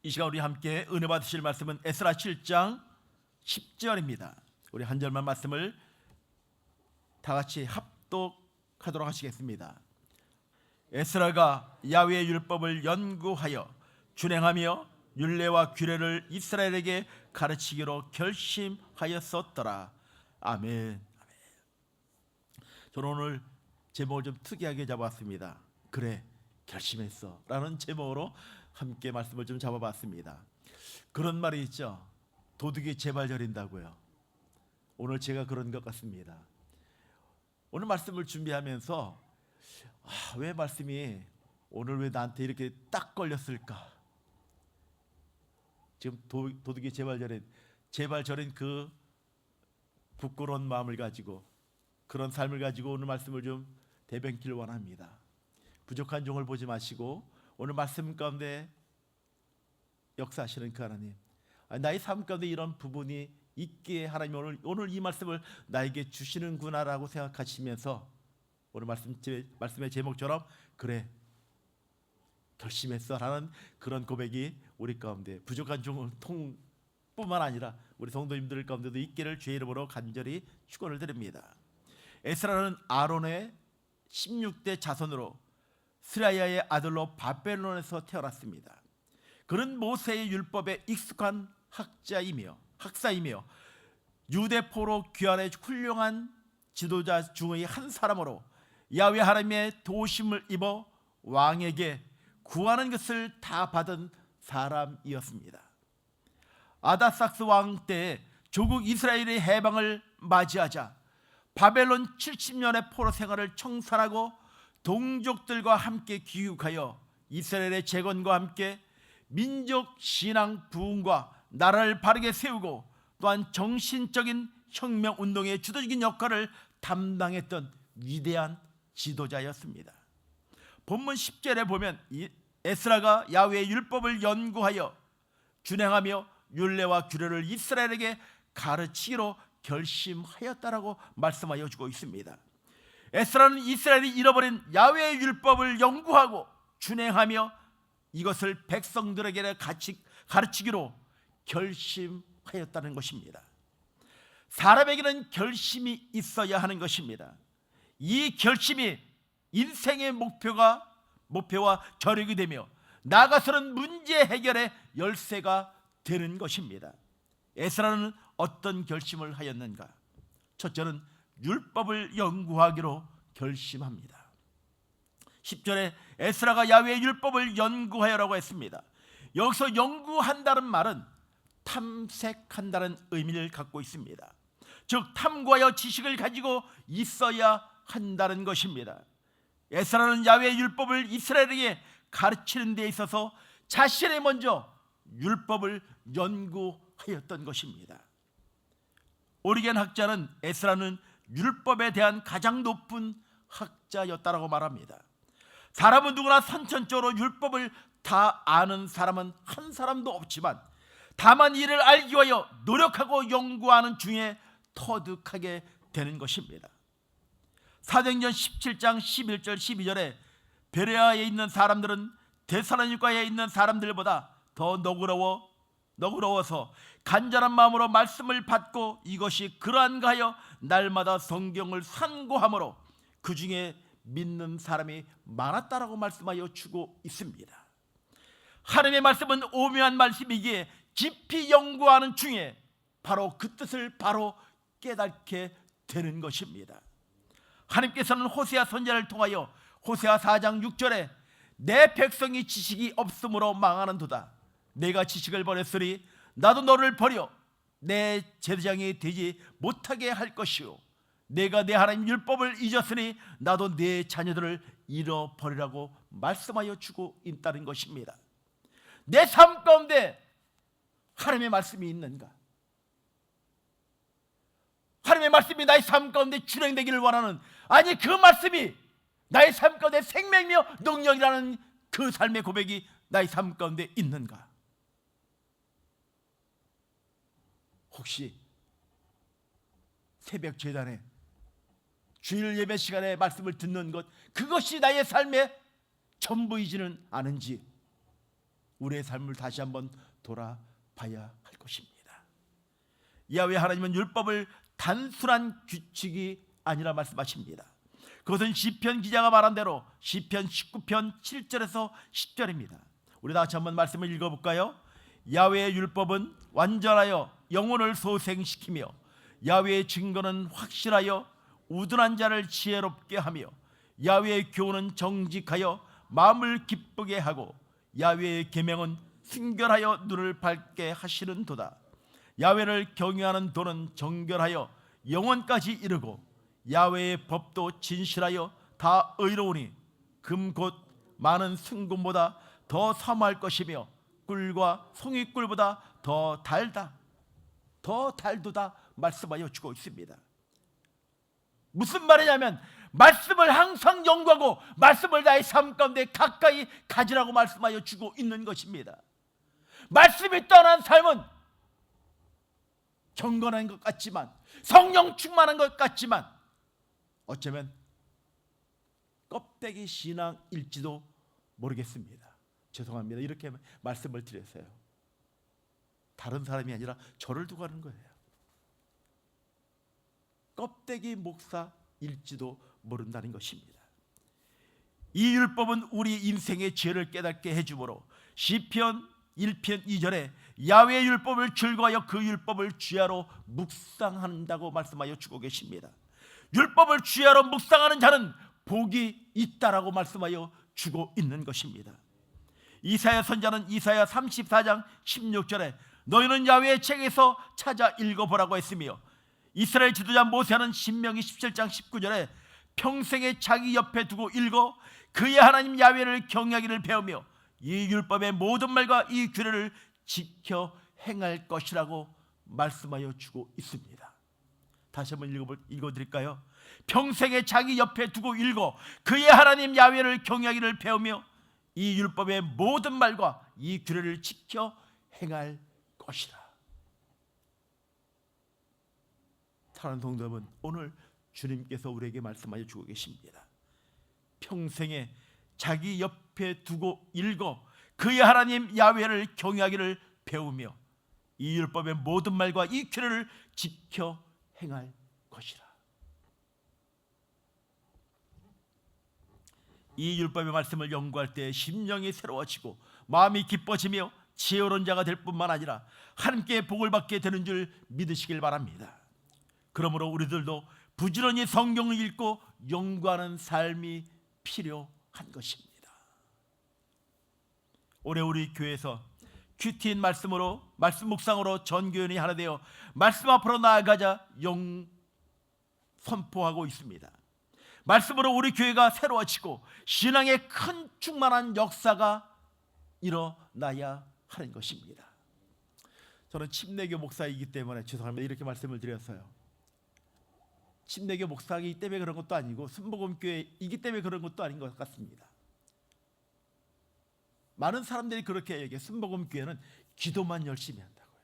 이 시간 우리 함께 은혜 받으실 말씀은 에스라 7장 10절입니다. 우리 한 절만 말씀을 다 같이 합독하도록 하시겠습니다. 에스라가 야훼의 율법을 연구하여 준행하며 율례와 규례를 이스라엘에게 가르치기로 결심하였었더라. 아멘. 저는 오늘 제목을 좀 특이하게 잡았습니다. 그래, 결심했어 라는 제목으로 함께 말씀을 좀 잡아봤습니다. 그런 말이 있죠. 도둑이 제발 저린다고요. 오늘 제가 그런 것 같습니다. 오늘 말씀을 준비하면서 왜 말씀이 오늘 왜 나한테 이렇게 딱 걸렸을까? 지금 도둑이 제발 저린 그 부끄러운 마음을 가지고, 그런 삶을 가지고 오늘 말씀을 좀 대변기를 원합니다. 부족한 종을 보지 마시고 오늘 말씀 가운데 역사하시는 그 하나님, 나의 삶 가운데 이런 부분이 있기에 하나님 오늘 이 말씀을 나에게 주시는구나라고 생각하시면서 오늘 말씀의 제목처럼 그래 결심했어 라는 그런 고백이 우리 가운데 부족한 종뿐만 아니라 우리 성도님들 가운데도 있기를 주의 이름으로 간절히 축원을 드립니다. 에스라는 아론의 16대 자손으로 스라야의 아들로 바벨론에서 태어났습니다. 그는 모세의 율법에 익숙한 학사이며 유대포로 귀환의 훌륭한 지도자 중의 한 사람으로 야훼 하나님의 도우심을 입어 왕에게 구하는 것을 다 받은 사람이었습니다. 아다삭스 왕 때 조국 이스라엘의 해방을 맞이하자 바벨론 70년의 포로 생활을 청산하고 동족들과 함께 귀국하여 이스라엘의 재건과 함께 민족 신앙 부흥과 나라를 바르게 세우고 또한 정신적인 혁명 운동의 주도적인 역할을 담당했던 위대한 지도자였습니다. 본문 10절에 보면 에스라가 야훼의 율법을 연구하여 준행하며 율례와 규례를 이스라엘에게 가르치기로 결심하였다라고 말씀하여 주고 있습니다. 에스라는 이스라엘이 잃어버린 야훼의 율법을 연구하고 준행하며 이것을 백성들에게 가르치기로 결심하였다는 것입니다. 사람에게는 결심이 있어야 하는 것입니다. 이 결심이 인생의 목표와 저력이 되며 나아가서는 문제 해결의 열쇠가 되는 것입니다. 에스라는 어떤 결심을 하였는가? 첫째는 율법을 연구하기로 결심합니다. 10절에 에스라가 야훼의 율법을 연구하여라고 했습니다. 여기서 연구한다는 말은 탐색한다는 의미를 갖고 있습니다. 즉 탐구하여 지식을 가지고 있어야 한다는 것입니다. 에스라는 야훼의 율법을 이스라엘에게 가르치는 데 있어서 자신이 먼저 율법을 연구하였던 것입니다. 오리겐 학자는 에스라는 율법에 대한 가장 높은 학자였다라고 말합니다. 사람은 누구나 선천적으로 율법을 다 아는 사람은 한 사람도 없지만 다만 이를 알기 위하여 노력하고 연구하는 중에 터득하게 되는 것입니다. 사도행전 17장 11절 12절에 베레아에 있는 사람들은 데살로니가에 있는 사람들보다 더 너그러워서 간절한 마음으로 말씀을 받고 이것이 그러한가 하여 날마다 성경을 산고함으로 그 중에 믿는 사람이 많았다라고 말씀하여 주고 있습니다. 하나님의 말씀은 오묘한 말씀이기에 깊이 연구하는 중에 바로 그 뜻을 바로 깨닫게 되는 것입니다. 하나님께서는 호세아 선지자를 통하여 호세아 4장 6절에 내 백성이 지식이 없으므로 망하는도다. 내가 지식을 버렸으니 나도 너를 버려 내 제사장이 되지 못하게 할 것이요 내가 내 하나님 율법을 잊었으니 나도 내 자녀들을 잃어버리라고 말씀하여 주고 있다는 것입니다. 내 삶 가운데 하나님의 말씀이 있는가? 하나님의 말씀이 나의 삶 가운데 준행되기를 원하는, 아니 그 말씀이 나의 삶 가운데 생명이며 능력이라는 그 삶의 고백이 나의 삶 가운데 있는가? 혹시 새벽 제단에 주일 예배 시간에 말씀을 듣는 것, 그것이 나의 삶의 전부이지는 않은지 우리의 삶을 다시 한번 돌아봐야 할 것입니다. 야훼 하나님은 율법을 단순한 규칙이 아니라 말씀하십니다. 그것은 시편 기자가 말한 대로 시편 19편 7절에서 10절입니다. 우리 다 같이 한번 말씀을 읽어볼까요? 야훼의 율법은 완전하여 영혼을 소생시키며 야훼의 증거는 확실하여 우둔한 자를 지혜롭게 하며 야훼의 교훈은 정직하여 마음을 기쁘게 하고 야훼의 계명은 순결하여 눈을 밝게 하시는도다. 야훼를 경외하는 도는 정결하여 영원까지 이르고 야훼의 법도 진실하여 다 의로우니 금 곧 많은 순금보다 더 사모할 것이며 꿀과 송이꿀보다 더 달다. 더 달도다 말씀하여 주고 있습니다. 무슨 말이냐면 말씀을 항상 연구하고 말씀을 나의 삶 가운데 가까이 가지라고 말씀하여 주고 있는 것입니다. 말씀이 떠난 삶은 경건한 것 같지만, 성령 충만한 것 같지만 어쩌면 껍데기 신앙일지도 모르겠습니다. 죄송합니다. 이렇게 말씀을 드렸어요. 다른 사람이 아니라 저를 두고 하는 거예요. 껍데기 목사일지도 모른다는 것입니다. 이 율법은 우리 인생의 죄를 깨닫게 해주므로 시편 1편 2절에 야훼의 율법을 즐거워하여 그 율법을 주야로 묵상한다고 말씀하여 주고 계십니다. 율법을 주야로 묵상하는 자는 복이 있다라고 말씀하여 주고 있는 것입니다. 이사야 선자는 이사야 34장 16절에 너희는 야훼의 책에서 찾아 읽어보라고 했으며 이스라엘 지도자 모세는 신명기 17장 19절에 평생에 자기 옆에 두고 읽어 그의 하나님 야훼를 경외하기를 배우며 이 율법의 모든 말과 이 규례를 지켜 행할 것이라고 말씀하여 주고 있습니다. 다시 한번 읽어드릴까요? 평생에 자기 옆에 두고 읽어 그의 하나님 야훼를 경외하기를 배우며 이 율법의 모든 말과 이 규례를 지켜 행할 것이라. 사랑하는 성도 여러분, 오늘 주님께서 우리에게 말씀하여 주고 계십니다. 평생에 자기 옆에 두고 읽어 그의 하나님 야훼를 경외하기를 배우며 이 율법의 모든 말과 이 규례를 지켜 행할 것이라. 이 율법의 말씀을 연구할 때 심령이 새로워지고 마음이 기뻐지며 지혜로운 자가 될 뿐만 아니라 하나님께 복을 받게 되는 줄 믿으시길 바랍니다. 그러므로 우리들도 부지런히 성경을 읽고 연구하는 삶이 필요한 것입니다. 올해 우리 교회에서 큐티인 말씀으로 말씀 묵상으로 전교연이 하나 되어 말씀 앞으로 나아가자 선포하고 있습니다. 말씀으로 우리 교회가 새로워지고 신앙의 큰 충만한 역사가 일어나야 하는 것입니다. 저는 침례교 목사이기 때문에 죄송합니다. 이렇게 말씀을 드렸어요. 침례교 목사이기 때문에 그런 것도 아니고 순복음교회이기 때문에 그런 것도 아닌 것 같습니다. 많은 사람들이 그렇게 얘기해요. 순복음교회는 기도만 열심히 한다고요.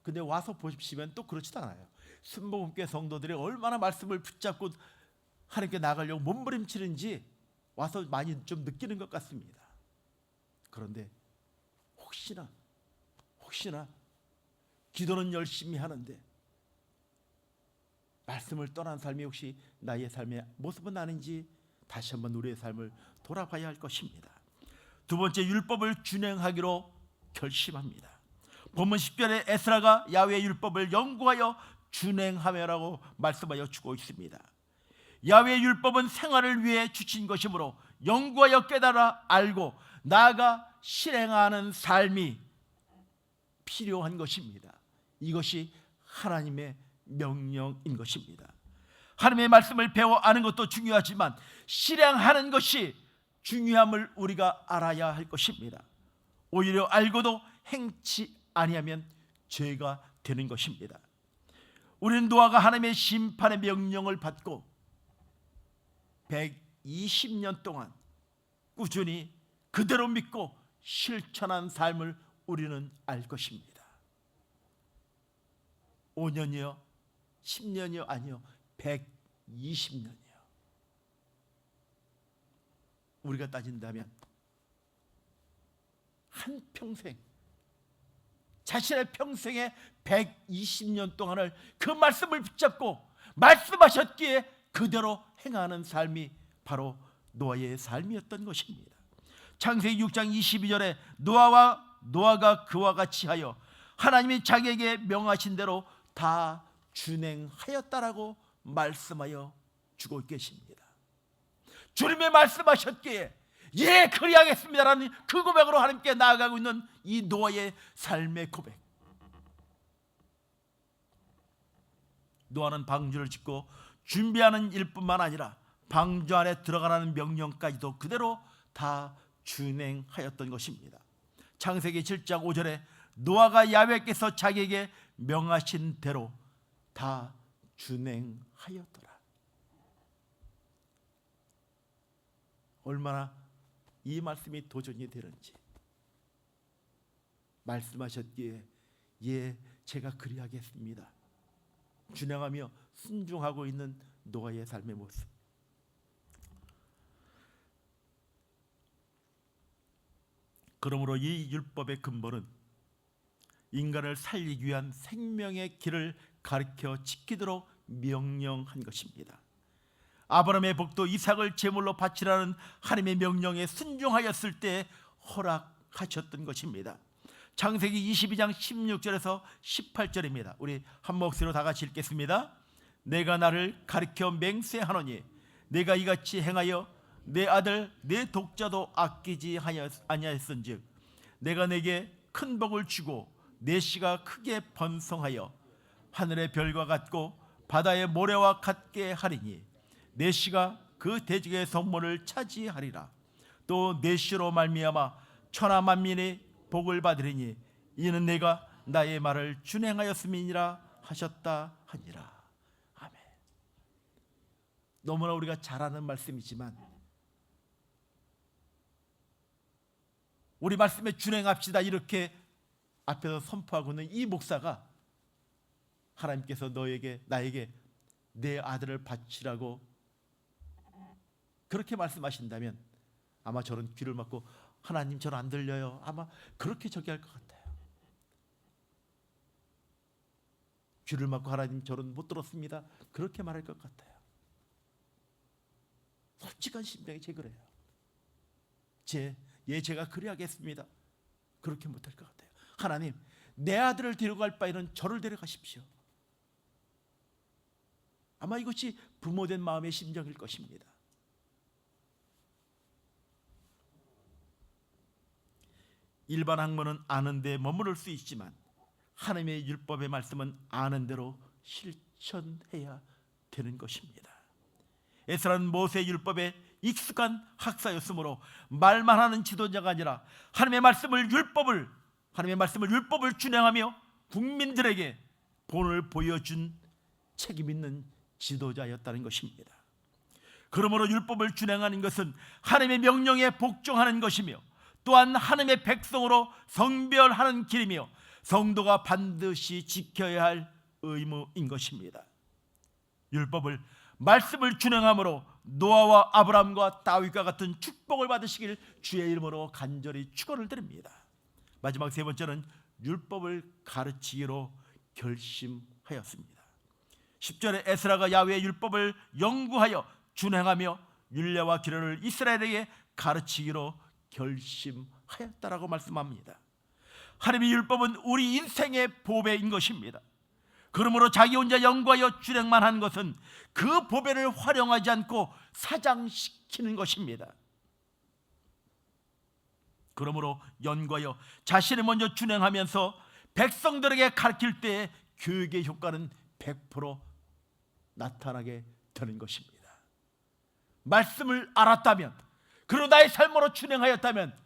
근데 와서 보십시면 또 그렇지도 않아요. 순복음교회 성도들이 얼마나 말씀을 붙잡고 하나님께 나가려고 몸부림치는지 와서 많이 좀 느끼는 것 같습니다. 그런데 혹시나 기도는 열심히 하는데 말씀을 떠난 삶이 혹시 나의 삶의 모습은 아닌지 다시 한번 우리의 삶을 돌아봐야 할 것입니다. 두 번째, 율법을 준행하기로 결심합니다. 본문 10절에 에스라가 야훼의 율법을 연구하여 준행하며라고 말씀하여 주고 있습니다. 야훼의 율법은 생활을 위해 주신 것이므로 연구하여 깨달아 알고 나아가 실행하는 삶이 필요한 것입니다. 이것이 하나님의 명령인 것입니다. 하나님의 말씀을 배워 아는 것도 중요하지만 실행하는 것이 중요함을 우리가 알아야 할 것입니다. 오히려 알고도 행치 아니하면 죄가 되는 것입니다. 우리는 노아가 하나님의 심판의 명령을 받고 120년 동안 꾸준히 그대로 믿고 실천한 삶을 우리는 알 것입니다. 5년이요? 10년이요? 아니요. 120년이요. 우리가 따진다면 한평생, 자신의 평생에 120년 동안을 그 말씀을 붙잡고 말씀하셨기에 그대로 행하는 삶이 바로 노아의 삶이었던 것입니다. 창세기 6장 22절에 노아가 그와 같이 하여 하나님이 자기에게 명하신 대로 다 준행하였다라고 말씀하여 주고 계십니다. 주님의 말씀하셨기에 예 그리하겠습니다라는 그 고백으로 하나님께 나아가고 있는 이 노아의 삶의 고백. 노아는 방주를 짓고 준비하는 일뿐만 아니라 방주 안에 들어가라는 명령까지도 그대로 다 준행하였던 것입니다. 창세기 7장 5절에 노아가 야훼께서 자기에게 명하신 대로 다 준행하였더라. 얼마나 이 말씀이 도전이 되는지. 말씀하셨기에 예 제가 그리하겠습니다. 준행하며 순종하고 있는 노아의 삶의 모습. 그러므로 이 율법의 근본은 인간을 살리기 위한 생명의 길을 가르쳐 지키도록 명령한 것입니다. 아브라함의 복도 이삭을 제물로 바치라는 하나님의 명령에 순종하였을 때 허락하셨던 것입니다. 창세기 22장 16절에서 18절입니다. 우리 한 목소리로 다 같이 읽겠습니다. 내가 나를 가르쳐 맹세하노니 내가 이같이 행하여 내 아들 내 독자도 아끼지 아니하였은즉 내가 내게 큰 복을 주고 내 씨가 크게 번성하여 하늘의 별과 같고 바다의 모래와 같게 하리니 내 씨가 그 대적의 성문을 차지하리라. 또 내 씨로 말미암아 천하 만민이 복을 받으리니 이는 내가 나의 말을 준행하였음이니라 하셨다 하니라. 아멘. 너무나 우리가 잘 아는 말씀이지만 우리 말씀에 준행합시다 이렇게 앞에서 선포하고 있는 이 목사가 하나님께서 나에게 내 아들을 바치라고 그렇게 말씀하신다면 아마 저는 귀를 막고 하나님 저는 안 들려요. 아마 그렇게 저기할 것 같아요. 귀를 막고 하나님 저는 못 들었습니다. 그렇게 말할 것 같아요. 솔직한 심정이 제 그래요. 제가 그리하겠습니다. 그렇게 못할 것 같아요. 하나님 내 아들을 데려갈 바에는 저를 데려가십시오. 아마 이것이 부모된 마음의 심정일 것입니다. 일반 학문은 아는 데 머무를 수 있지만 하나님의 율법의 말씀은 아는 대로 실천해야 되는 것입니다. 에스라는 모세의 율법에 익숙한 학사였으므로 말만 하는 지도자가 아니라 하나님의 말씀을 율법을 준행하며 국민들에게 본을 보여준 책임 있는 지도자였다는 것입니다. 그러므로 율법을 준행하는 것은 하나님의 명령에 복종하는 것이며 또한 하나님의 백성으로 성별하는 길이며 성도가 반드시 지켜야 할 의무인 것입니다. 말씀을 준행함으로 노아와 아브라함과 다윗과 같은 축복을 받으시길 주의 이름으로 간절히 축원을 드립니다. 마지막 세 번째는 율법을 가르치기로 결심하였습니다. 10절에 에스라가 야훼의 율법을 연구하여 준행하며 율례와 규례를 이스라엘에게 가르치기로 결심하였다라고 말씀합니다. 하나님의 율법은 우리 인생의 보배인 것입니다. 그러므로 자기 혼자 연구하여 준행만 한 것은 그 보배를 활용하지 않고 사장시키는 것입니다. 그러므로 연구하여 자신이 먼저 준행하면서 백성들에게 가르칠 때 교육의 효과는 100% 나타나게 되는 것입니다. 말씀을 알았다면, 그리고 나의 삶으로 준행하였다면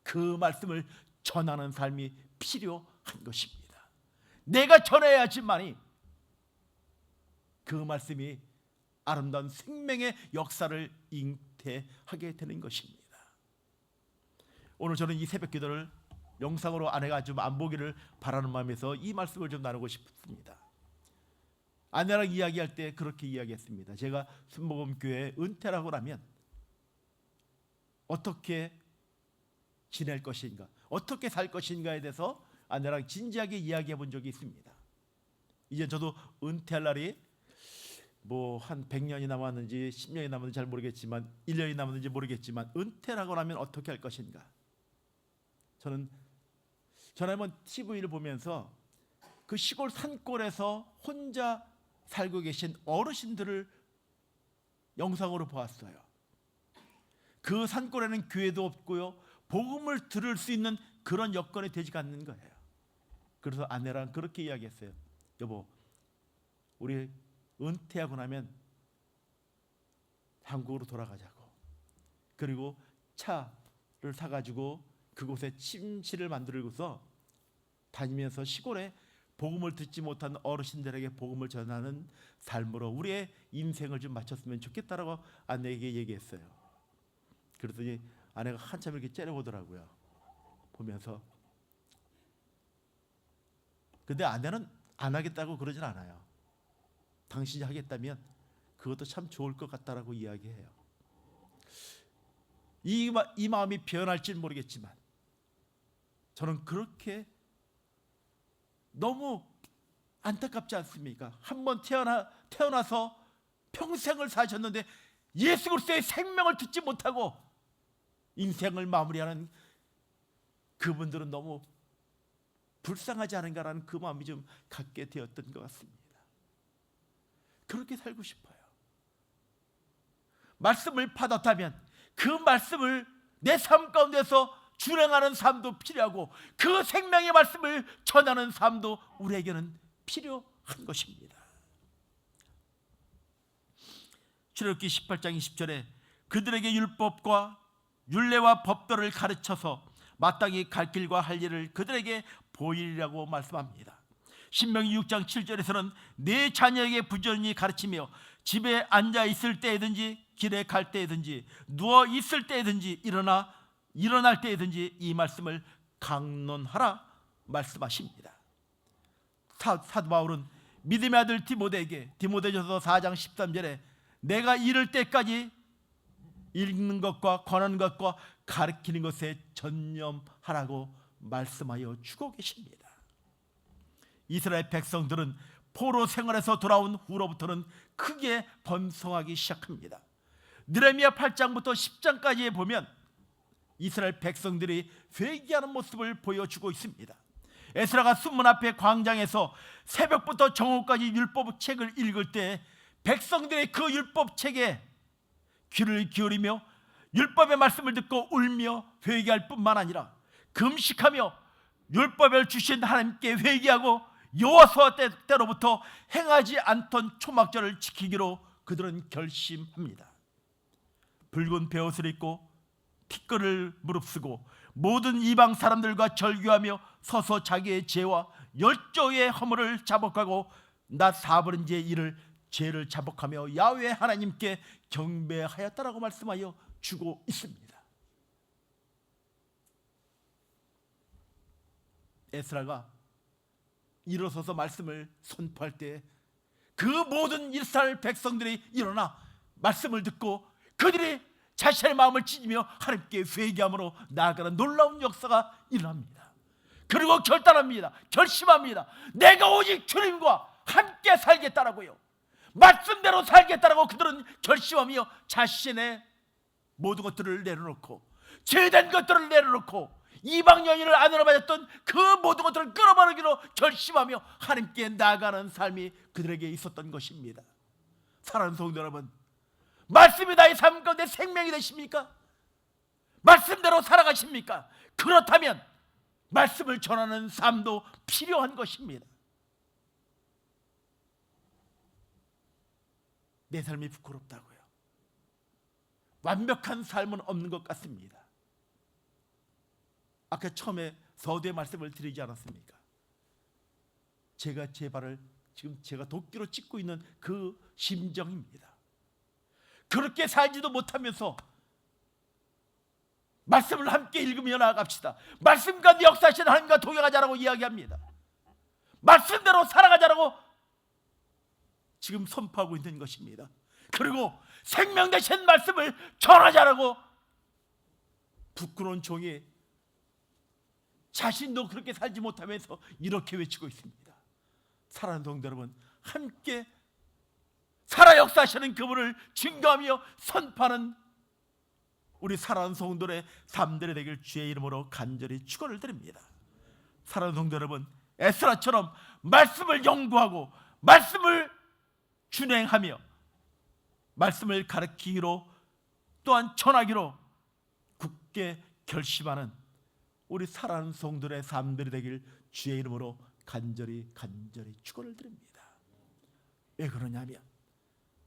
그 말씀을 전하는 삶이 필요한 것입니다. 내가 전해야지만이 그 말씀이 아름다운 생명의 역사를 잉태하게 되는 것입니다. 오늘 저는 이 새벽 기도를 영상으로 아내가 좀 안 보기를 바라는 마음에서 이 말씀을 좀 나누고 싶습니다. 아내랑 이야기할 때 그렇게 이야기했습니다. 제가 순복음교회 은퇴라고 하면 어떻게 지낼 것인가, 어떻게 살 것인가에 대해서 아내랑 진지하게 이야기해 본 적이 있습니다. 이제 저도 은퇴할 날이 뭐 한 100년이 남았는지 10년이 남았는지 잘 모르겠지만 1년이 남았는지 모르겠지만 은퇴를 하고 나면 어떻게 할 것인가. 저는 전에 한번 TV를 보면서 그 시골 산골에서 혼자 살고 계신 어르신들을 영상으로 보았어요. 그 산골에는 교회도 없고요, 복음을 들을 수 있는 그런 여건이 되지 않는 거예요. 그래서 아내랑 그렇게 이야기했어요. 여보, 우리 은퇴하고 나면 한국으로 돌아가자고. 그리고 차를 사가지고 그곳에 침실을 만들고서 다니면서 시골에 복음을 듣지 못한 어르신들에게 복음을 전하는 삶으로 우리의 인생을 좀 마쳤으면 좋겠다라고 아내에게 얘기했어요. 그랬더니 아내가 한참 이렇게 째려보더라고요. 보면서. 근데 아내는 안 하겠다고 그러진 않아요. 당신이 하겠다면 그것도 참 좋을 것 같다라고 이야기해요. 이 마음이 변할지는 모르겠지만 저는 그렇게 너무 안타깝지 않습니까? 한번 태어나서 평생을 사셨는데 예수 그리스도의 생명을 듣지 못하고 인생을 마무리하는 그분들은 너무 불쌍하지 않은가라는 그 마음이 좀 갖게 되었던 것 같습니다. 그렇게 살고 싶어요. 말씀을 받았다면 그 말씀을 내 삶 가운데서 준행하는 삶도 필요하고 그 생명의 말씀을 전하는 삶도 우리에게는 필요한 것입니다. 출애굽기 18장 20절에 그들에게 율법과 율례와 법도를 가르쳐서 마땅히 갈 길과 할 일을 그들에게 보이리라고 말씀합니다. 신명기 6장 7절에서는 내 자녀에게 부지런히 가르치며 집에 앉아 있을 때든지 길에 갈 때든지 누워 있을 때든지 일어날 때든지 이 말씀을 강론하라 말씀하십니다. 사도 바울은 믿음의 아들 디모데에게 디모데전서 4장 13절에 내가 이를 때까지 읽는 것과 권하는 것과 가르치는 것에 전념하라고 말씀하여 주고 계십니다. 이스라엘 백성들은 포로 생활에서 돌아온 후로부터는 크게 번성하기 시작합니다. 느헤미야 8장부터 10장까지에 보면 이스라엘 백성들이 회개하는 모습을 보여주고 있습니다. 에스라가 순문 앞에 광장에서 새벽부터 정오까지 율법책을 읽을 때 백성들의 그 율법책에 귀를 기울이며 율법의 말씀을 듣고 울며 회개할 뿐만 아니라 금식하며 율법을 주신 하나님께 회개하고 여호와 때로부터 행하지 않던 초막절을 지키기로 그들은 결심합니다. 붉은 베옷을 입고 티끌을 무릅쓰고 모든 이방 사람들과 절규하며 서서 자기의 죄와 열조의 허물을 자복하고 낮 사번째 일을 죄를 자복하며 야훼 하나님께 경배하였다라고 말씀하여 주고 있습니다. 에스라가 일어서서 말씀을 선포할 때 그 모든 이스라엘 백성들이 일어나 말씀을 듣고 그들이 자신의 마음을 찢으며 하나님께 회개함으로 나아가는 놀라운 역사가 일어납니다. 그리고 결단합니다. 결심합니다. 내가 오직 주님과 함께 살겠다라고요. 말씀대로 살겠다라고 그들은 결심하며 자신의 모든 것들을 내려놓고 죄된 것들을 내려놓고 이방 여인을 아내로 맞았던 그 모든 것들을 끊어버리기로 결심하며 하나님께 나아가는 삶이 그들에게 있었던 것입니다. 사랑하는 성도 여러분, 말씀이 나의 삶 가운데 생명이 되십니까? 말씀대로 살아가십니까? 그렇다면 말씀을 전하는 삶도 필요한 것입니다. 내 삶이 부끄럽다고요. 완벽한 삶은 없는 것 같습니다. 아까 처음에 서두에 말씀을 드리지 않았습니까? 제가 제 발을 지금 제가 도끼로 찍고 있는 그 심정입니다. 그렇게 살지도 못하면서 말씀을 함께 읽으며 나아갑시다. 말씀 가운데 역사하시는 하나님과 동행하자라고 이야기합니다. 말씀대로 살아가자라고 지금 선포하고 있는 것입니다. 그리고 생명 되신 말씀을 전하자라고 부끄러운 종이 자신도 그렇게 살지 못하면서 이렇게 외치고 있습니다. 사랑하는 성도 여러분, 함께 살아 역사하시는 그분을 증거하며 선포하는 우리 사랑하는 성도들의 삶들이 되길 주의 이름으로 간절히 축원을 드립니다. 사랑하는 성도 여러분, 에스라처럼 말씀을 연구하고 말씀을 준행하며 말씀을 가르치기로 또한 전하기로 굳게 결심하는 우리 사랑하는 성도들의 삶들이 되길 주의 이름으로 간절히 축원을 드립니다.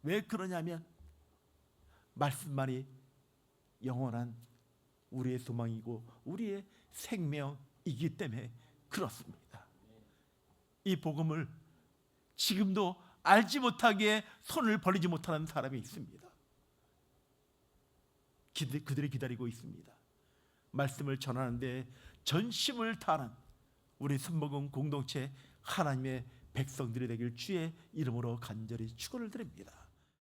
왜 그러냐면 말씀만이 영원한 우리의 소망이고 우리의 생명이기 때문에 그렇습니다. 이 복음을 지금도 알지 못하기에 손을 벌리지 못하는 사람이 있습니다. 그들이 기다리고 있습니다. 말씀을 전하는데 전심을 다하는 우리 순복음 공동체 하나님의 백성들이 되길 주의 이름으로 간절히 축원을 드립니다.